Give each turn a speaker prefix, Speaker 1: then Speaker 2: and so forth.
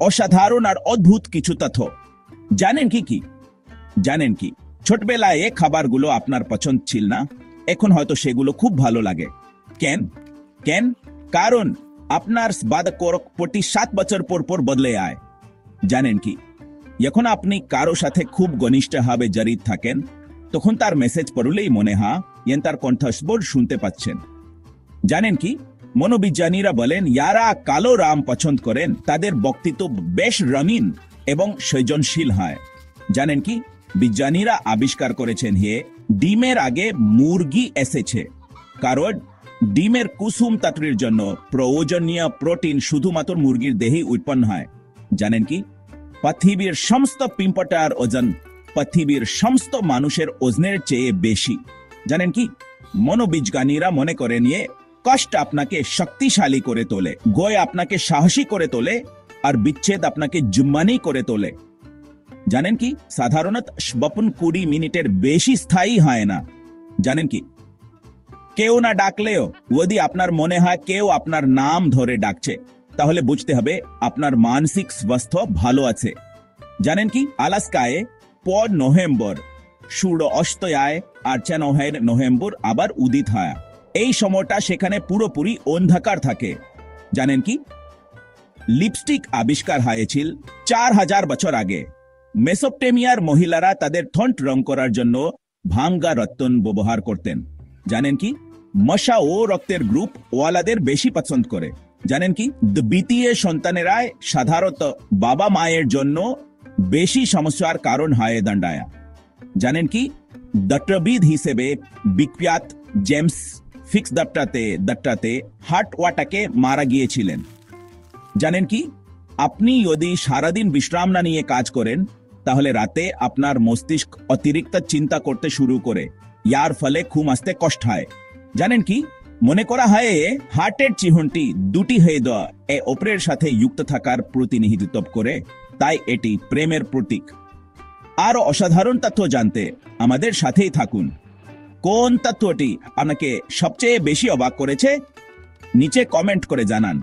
Speaker 1: অসাধারণ আর অদ্ভুত কিছু তথ্য। জানেন কি জানেন কি ছোটবেলায় খাবারগুলো আপনার পছন্দ ছিল না, এখন হয়তো সেগুলো খুব ভালো লাগে। কেন কেন কারণ আপনার বাদকরকপটি 7 বছর পর পর বদলে আয়। জানেন কি, যখন আপনি কারো সাথে খুব ঘনিষ্ঠভাবে জড়িত থাকেন, তখন তার মেসেজ পড়লেই মনে হয় তার কণ্ঠস্বর শুনতে পাচ্ছেন। জানেন কি, মনোবিজ্ঞানীরা বলেন যারা কালো রাম পছন্দ করেন তাদের বক্তৃতা বেশ রঙিন এবং সৃজনশীল হয়। জানেন কি, বিজ্ঞানীরা আবিষ্কার করেছেন ডিমের আগে মুরগি এসেছে, কারণ ডিমের কুসুম তন্ত্রের জন্য প্রয়োজনীয় প্রোটিন শুধুমাত্র মুরগির দেহেই উৎপন্ন হয়। জানেন কি, পৃথিবীর সমস্ত পিঁপড়ার ওজন পৃথিবীর সমস্ত মানুষের ওজনের চেয়ে বেশি। জানেন কি, মনোবিজ্ঞানীরা মনে করেন কষ্ট আপনাকে শক্তিশালী করে তোলে, গয় আপনাকে সাহসী করে তোলে, আর বিচ্ছেদ আপনাকে জুম্মানি করে তোলে। জানেন কি, সাধারণত স্বপ্ন 20 মিনিটের বেশি স্থায়ী হয় না। জানেন কি, কেউ না ডাকলেও যদি আপনার মনে হয় কেউ আপনার নাম ধরে ডাকছে, তাহলে বুঝতে হবে আপনার মানসিক স্বাস্থ্য ভালো আছে। জানেন কি, আলাস্কায় 5 নভেম্বর সূর্য অস্ত যায় আর 6 নভেম্বর আবার উদিত হয়। এই সময়টা সেখানে পুরোপুরি অন্ধকার থাকে। জানেন কি, লিপস্টিক আবিষ্কার হয়েছিল 4000 বছর আগে। মেসোপটেমিয়ার মহিলারা তাদের ঠোঁট রং করার জন্য ভাঙ্গা রত্ন ব্যবহার করতেন। জানেন কি, মশা ও রক্তের গ্রুপ ওয়ালাদের বেশি পছন্দ করে। জানেন কি, দ্বিতীয় সন্তানেরাই সাধারণত বাবা মায়ের জন্য বেশি সমস্যার কারণ হয়ে দাঁড়ায়। জানেন কি, দত্তবিদ হিসেবে বিখ্যাত জেমস ফিক্স দত্তাতে হার্ট ওয়াটাকে মারা গিয়েছিলেন। জানেন কি, আপনি যদি সারাদিন বিশ্রাম না নিয়ে কাজ করেন, তাহলে রাতে আপনার মস্তিষ্ক অতিরিক্ত চিন্তা করতে শুরু করে, ইয়ার ফলে ঘুম আসতে কষ্ট হয়। জানেন কি, মনে করা হয় হার্টের চিহ্নটি দুটি হয়ে দেওয়া অপরের সাথে যুক্ত থাকার প্রতিনিধিত্ব করে, তাই এটি প্রেমের প্রতীক। আরো অসাধারণ তথ্য জানতে আমাদের সাথেই থাকুন। কোন তথ্যটি আপনাকে সবচেয়ে বেশি অবাক করেছে নিচে কমেন্ট করে জানান।